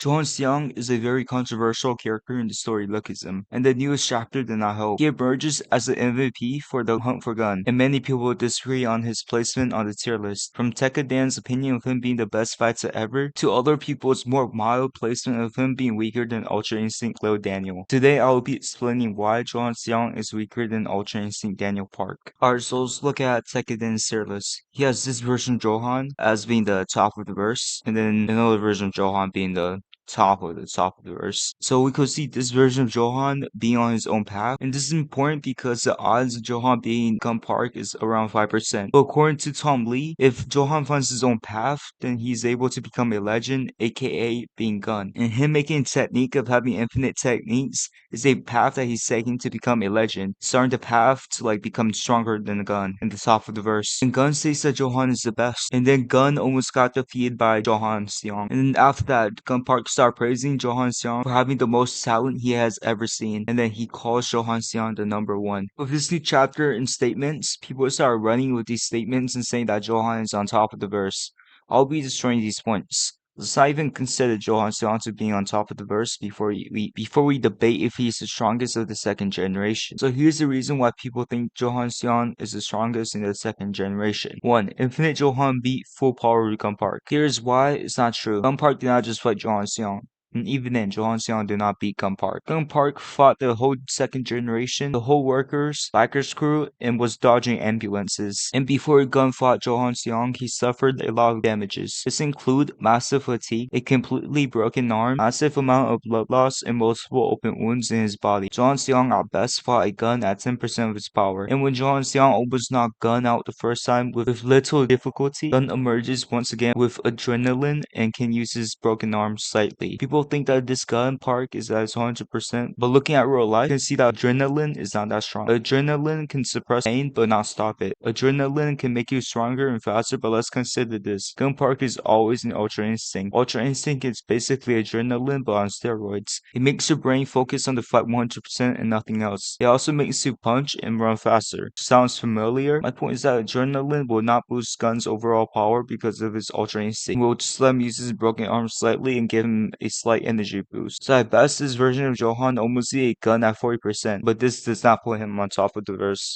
Johan Seong is a very controversial character in the story Lookism, and the newest chapter did not help. He emerges as the MVP for the hunt for gun, and many people disagree on his placement on the tier list. From Tekkadan's opinion of him being the best fighter ever, to other people's more mild placement of him being weaker than Ultra Instinct Lil Daniel. Today I will be explaining why Johan Seong is weaker than Ultra Instinct Daniel Park. Alright, so let's look at Tekkadan's tier list. He has this version of Johan as being the top of the verse, and then another version of Johan being the top of the verse. So we could see this version of Johan being on his own path. And this is important because the odds of Johan being Gun Park is around 5%. But according to Tom Lee, if Johan finds his own path, then he's able to become a legend, aka being Gun. And him making a technique of having infinite techniques is a path that he's taking to become a legend, starting the path to become stronger than the Gun in the top of the verse. And Gun states that Johan is the best. And then Gun almost got defeated by Johan Seong. And then after that, Gun Park start praising Johan Seong for having the most talent he has ever seen, and then he calls Johan Seong the number one. With this new chapter and statements, people start running with these statements and saying that Johan is on top of the verse. I'll be destroying these points. Let's not even consider Johan Seong to being on top of the verse before we debate if he's the strongest of the second generation. So here's the reason why people think Johan Seong is the strongest in the second generation. 1. Infinite Johan beat full power Gun Park. Here's why it's not true. Gun Park did not just fight Johan Seong. And even then, Johan Seong did not beat Gun Park. Gun Park fought the whole second generation, the whole workers, biker's crew, and was dodging ambulances. And before Gun fought Johan Seong, he suffered a lot of damages. This include massive fatigue, a completely broken arm, massive amount of blood loss, and multiple open wounds in his body. Johan Seong at best fought a gun at 10% of its power. And when Johan Seong almost knocked Gun out the first time with little difficulty, Gun emerges once again with adrenaline and can use his broken arm slightly. People think that this Gun Park is at 100%, but looking at real life, you can see that adrenaline is not that strong. Adrenaline can suppress pain, but not stop it. Adrenaline can make you stronger and faster, but let's consider this. Gun Park is always an Ultra Instinct. Ultra Instinct is basically adrenaline, but on steroids. It makes your brain focus on the fight 100% and nothing else. It also makes you punch and run faster. Sounds familiar? My point is that adrenaline will not boost Gun's overall power because of his Ultra Instinct. We'll just let him use his broken arm slightly and give him a slight energy boost. So at best, this version of Johan almost beat a Gun at 40%, but this does not put him on top of the verse.